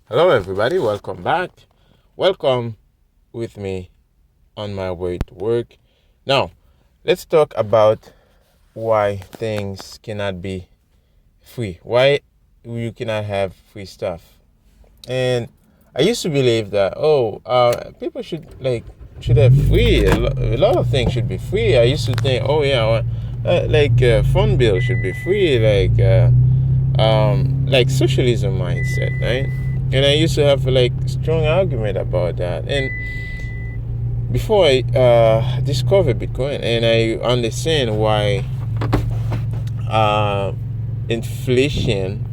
Hello, everybody. Welcome back. Welcome with me on my way to work. Now, let's talk about why things cannot be free. Why you cannot have free stuff. And I used to believe that people should have free. A lot of things should be free. I used to think, phone bill should be free. Like socialism mindset, right? And I used to have strong argument about that. And before I discovered Bitcoin, and I understand why inflation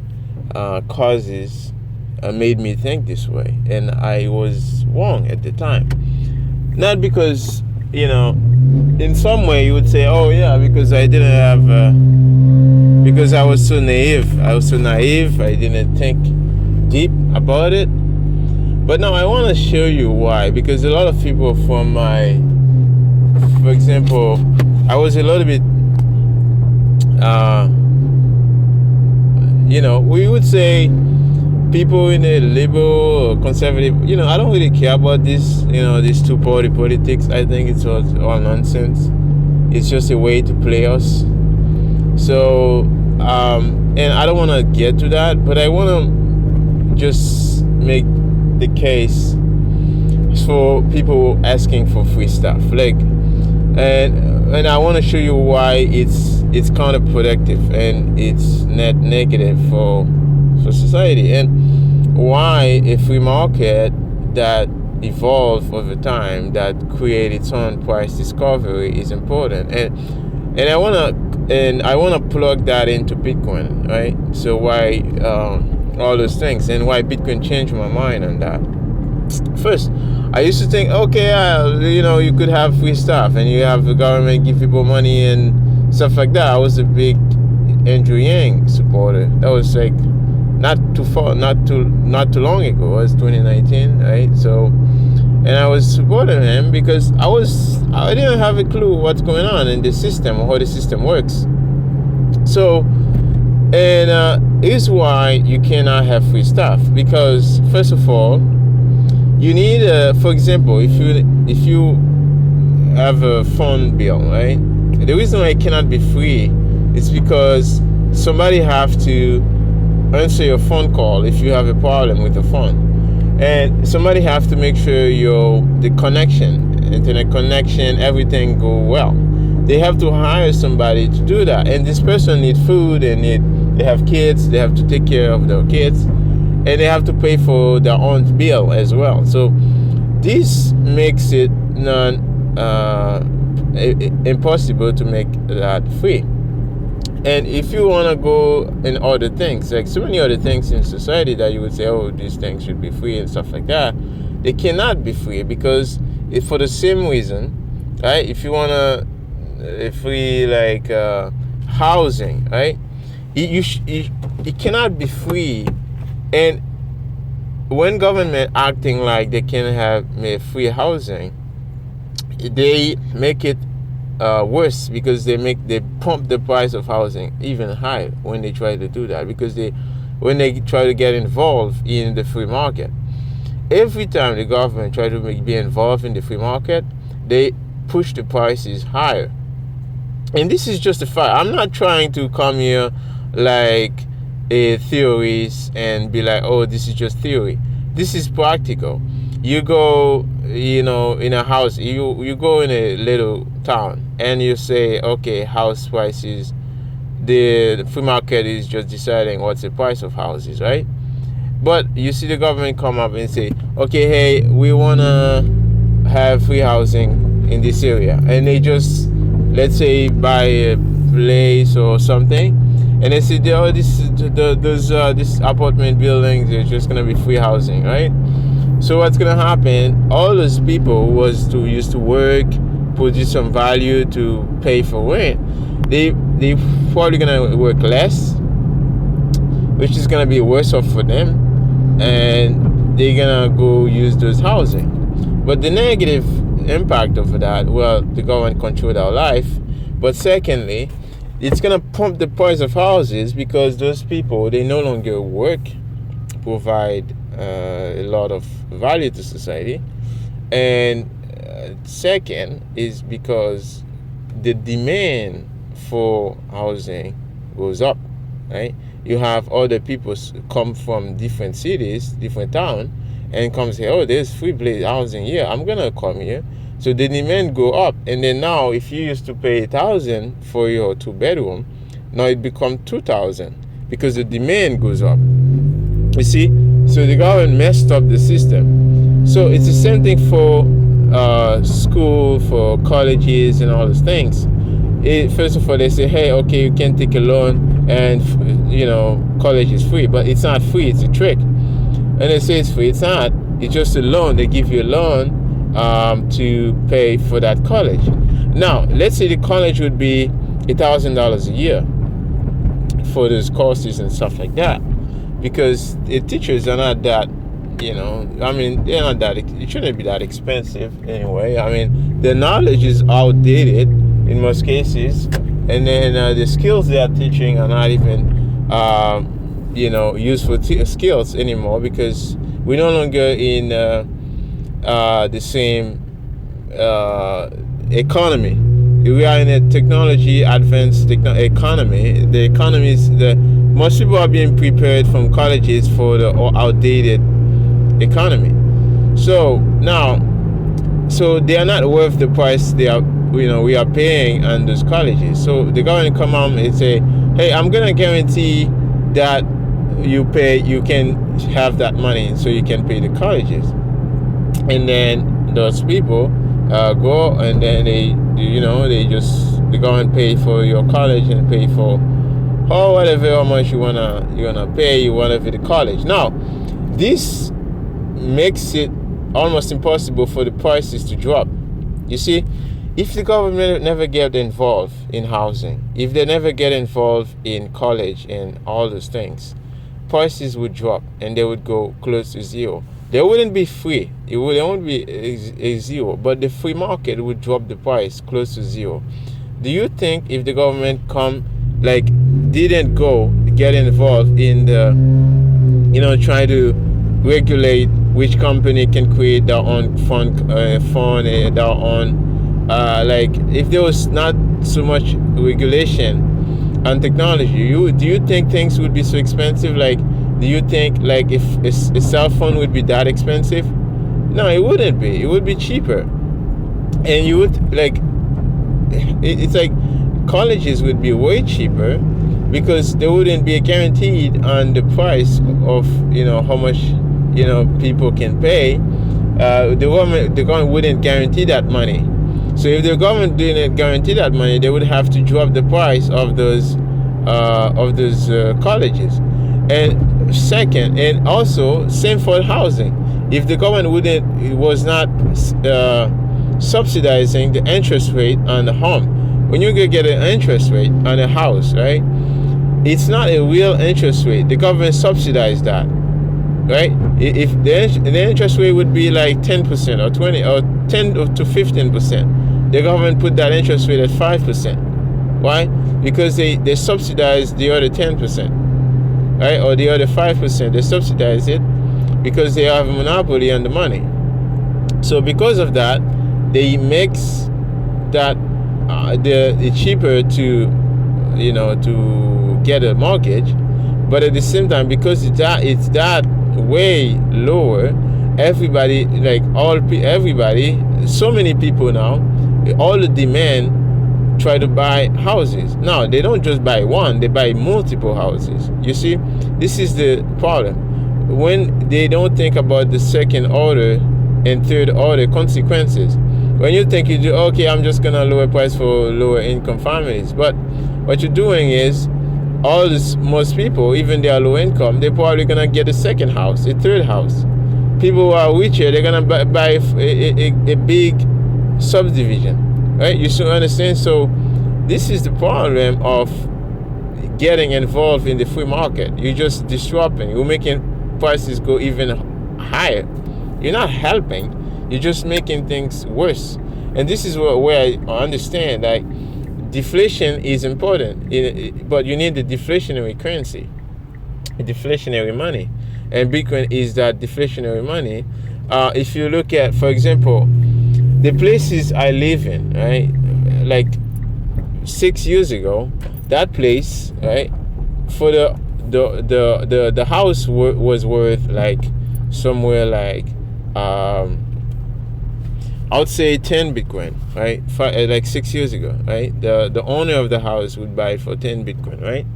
causes made me think this way, and I was wrong at the time. Not because in some way you would say, oh yeah, because I didn't have, because I was so naive. I didn't think deep about it. But now I want to show you why, because a lot of people for example, I was a little bit, we would say people in a liberal or conservative, I don't really care about this, these two-party politics. I think it's all nonsense. It's just a way to play us. So, and I don't want to get to that, but I want to just make the case for people asking for free stuff, and I want to show you why it's counterproductive and it's net negative for society, and why a free market that evolved over time, that create its own price discovery, is important. And I wanna plug that into Bitcoin, right? So why all those things, and why Bitcoin changed my mind on that. First, I used to think, you could have free stuff and you have the government give people money and stuff like that. I was a big Andrew Yang supporter. That was like not too long ago. It was 2019, right? So, and I was supporting him because I didn't have a clue what's going on in the system or how the system works. So, and here's why you cannot have free stuff. Because first of all, you need, for example, if you have a phone bill, right? The reason why it cannot be free is because somebody have to answer your phone call if you have a problem with the phone, and somebody have to make sure the internet connection, everything go well. They have to hire somebody to do that, and this person need food, and they have kids, they have to take care of their kids, and they have to pay for their own bill as well. So this makes it impossible to make that free. And if you want to go in other things, like so many other things in society that you would say, oh, these things should be free and stuff like that, they cannot be free, because for the same reason, right? If you want to free housing, right? It cannot be free. And when government acting like they can have free housing, they make it worse, because they pump the price of housing even higher when they try to do that, because when they try to get involved in the free market. Every time the government try to be involved in the free market, they push the prices higher. And this is just a fact. I'm not trying to come here like theories and be like, oh, this is just theory. This is practical. You go, in a house, you go in a little town and you say, okay, house prices, the free market is just deciding what's the price of houses, right? But you see the government come up and say, okay, hey, we want to have free housing in this area, and they just, let's say, buy a place or something, and they say, oh, this apartment buildings is just gonna be free housing, right? So what's gonna happen? All those people who used to work, produce some value to pay for rent, they probably gonna work less, which is gonna be worse off for them, and they're gonna go use those housing. But the negative impact of that, well, the government control our life, but secondly, it's gonna pump the price of houses, because those people, they no longer work provide a lot of value to society. And second is because the demand for housing goes up, right? You have other people come from different cities, different towns, and come say, oh, there's free place housing here, I'm gonna come here. So the demand go up, and then now if you used to pay 1,000 for your 2-bedroom, now it become 2,000 because the demand goes up. You see, so the government messed up the system. So it's the same thing for school, for colleges, and all those things. First of all, they say, hey, okay, you can take a loan, and college is free, but it's not free. It's a trick. And they say it's free. It's not. It's just a loan. They give you a loan to pay for that college. Now, let's say the college would be $1,000 a year for those courses and stuff like that, because the teachers are not that, they're not that, it shouldn't be that expensive anyway. I mean, the knowledge is outdated in most cases, and then the skills they are teaching are not even, useful skills anymore, because we're no longer in the same economy. We are in a technology advanced economy. The economy is most people are being prepared from colleges for the outdated economy. So now, they are not worth the price we are paying on those colleges. So the government come out and say, hey, I'm gonna guarantee that you can have that money, so you can pay the colleges. And then those people go, and then the government pay for your college and pay for how much you wanna pay, whatever the college. Now, this makes it almost impossible for the prices to drop. You see, if the government never get involved in housing, if they never get involved in college and all those things, prices would drop and they would go close to zero. They wouldn't be free. It would only be a zero, but the free market would drop the price close to zero. Do you think if the government didn't get involved in the, try to regulate which company can create their own phone, their own, if there was not so much regulation on technology, do you think things would be so expensive? Do you think if a cell phone would be that expensive? No, it wouldn't be. It would be cheaper. And you would it's like colleges would be way cheaper, because they wouldn't be guaranteed on the price of how much people can pay. The government wouldn't guarantee that money. So if the government didn't guarantee that money, they would have to drop the price of those colleges. And second, and also same for housing. If the government was not subsidizing the interest rate on the home, when you get an interest rate on a house, right? It's not a real interest rate. The government subsidized that, right? If the interest rate would be like 10% or 20 or 10 to 15%, the government put that interest rate at 5%. Why? Because they subsidize the other 10%, right? Or the other 5%. They subsidize it because they have a monopoly on the money. So because of that, they makes that it's cheaper to get a mortgage, but at the same time, because it's that way lower, everybody, so many people now, all the demand try to buy houses. Now they don't just buy one, they buy multiple houses. You see, this is the problem. When they don't think about the second order and third order consequences. When you think you do, okay, I'm just gonna lower price for lower income families, but what you're doing is most people, even they are low income, they're probably gonna get a second house, a third house. People who are richer, they're gonna buy a big subdivision, right? You should understand. So this is the problem of getting involved in the free market. You're just disrupting. You're making prices go even higher. You're not helping. You're just making things worse. And this is where I understand that deflation is important, but you need the deflationary currency, deflationary money. and Bitcoin is that deflationary money. If you look at, for example, the places I live in, right, like 6 years ago, that place, right, for the house was worth like somewhere like I would say 10 Bitcoin, right? Like 6 years ago, right? The owner of the house would buy it for 10 Bitcoin, right?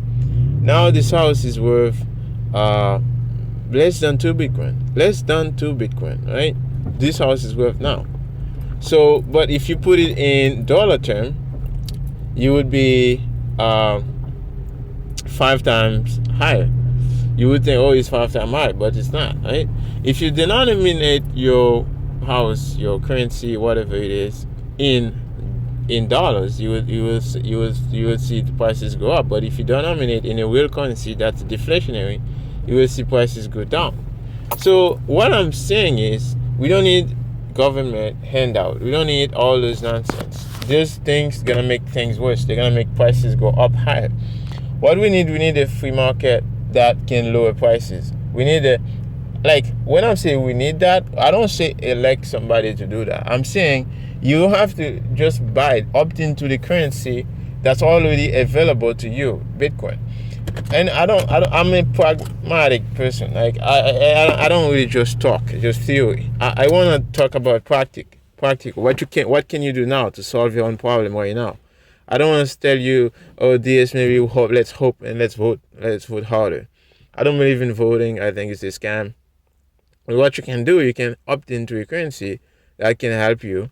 Now this house is worth less than 2 Bitcoin. Less than 2 Bitcoin, right? This house is worth now. So, but if you put it in dollar term, you would be 5 times higher. You would think, oh, it's 5 times higher, but it's not, right? If you denominate your house, your currency, whatever it is, in dollars, you will see the prices go up. But if you denominate in a real currency that's deflationary, you will see prices go down. So what I'm saying is, we don't need government handout. We don't need all those nonsense. Those things gonna make things worse. They're gonna make prices go up higher. What we need a free market that can lower prices. We need a, like, when I'm saying we need that, I don't say elect somebody to do that. I'm saying you have to just buy it, opt into the currency that's already available to you, Bitcoin. And I'm a pragmatic person. Like, I don't really just talk, just theory. I want to talk about practical. What can you do now to solve your own problem right now? I don't want to tell you, oh, this, maybe let's hope and let's vote harder. I don't believe in voting. I think it's a scam. But what you can do, you can opt into a currency that can help you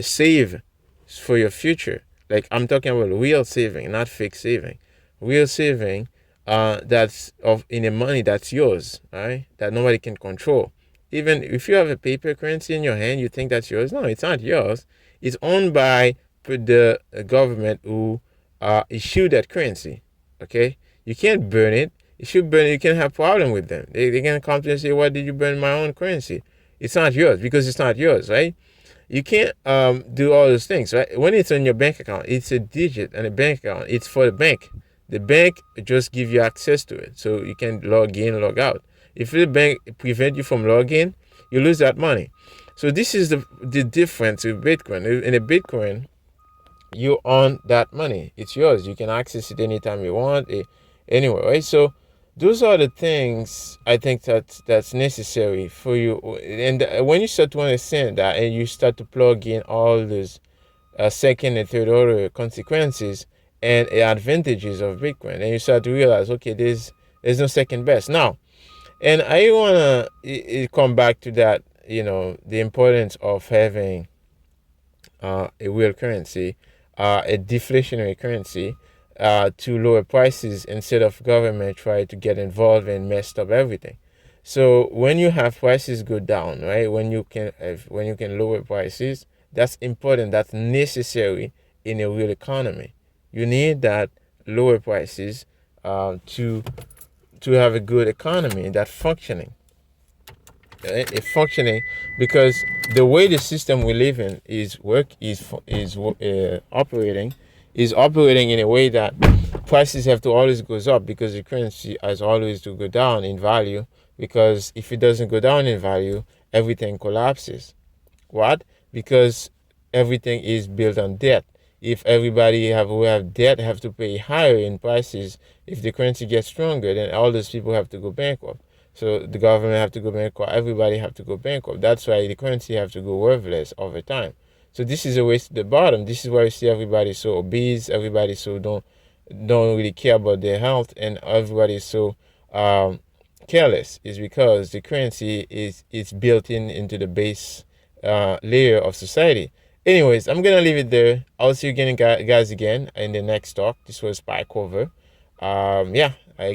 save for your future. Like, I'm talking about real saving, not fake saving. Real saving that's in a money that's yours, right? That nobody can control. Even if you have a paper currency in your hand, you think that's yours. No, it's not yours. It's owned by the government who issued that currency. Okay, you can't burn it. If you burn it, you can have problem with them. They can come to you and say, "Why did you burn my own currency?" It's not yours because it's not yours, right? You can't do all those things, right? When it's on your bank account, it's a digit and a bank account. It's for the bank. The bank just give you access to it, so you can log in, log out. If the bank prevent you from logging, you lose that money. So this is the difference with Bitcoin. In a Bitcoin, you own that money. It's yours. You can access it anytime you want, anywhere, right? So those are the things I think that's necessary for you. And when you start to understand that and you start to plug in all those second and third order consequences and advantages of Bitcoin, and you start to realize, okay, there's no second best. Now, and I want to come back to that, the importance of having a real currency, a deflationary currency, to lower prices instead of government try to get involved and messed up everything. So when you have prices go down, right? When you can lower prices, that's important. That's necessary in a real economy. You need that lower prices to have a good economy that functioning. Functioning, because the way the system we live in is operating in a way that prices have to always goes up because the currency has always to go down in value, because if it doesn't go down in value, everything collapses. What? Because everything is built on debt. If everybody who have debt have to pay higher in prices, if the currency gets stronger, then all those people have to go bankrupt. So the government have to go bankrupt. Everybody have to go bankrupt. That's why the currency have to go worthless over time. So this is a race to the bottom. This is why you see everybody so obese. Everybody so don't really care about their health, and everybody is so careless. Is because the currency is built into the base layer of society. Anyways, I'm gonna leave it there. I'll see you again, guys, again in the next talk. This was PieCover. Yeah, I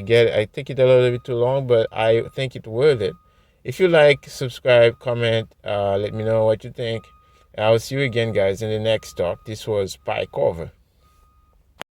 think it a little bit too long, but I think it's worth it. If you like, subscribe, comment, let me know what you think. I'll see you again, guys, in the next talk. This was PieCover.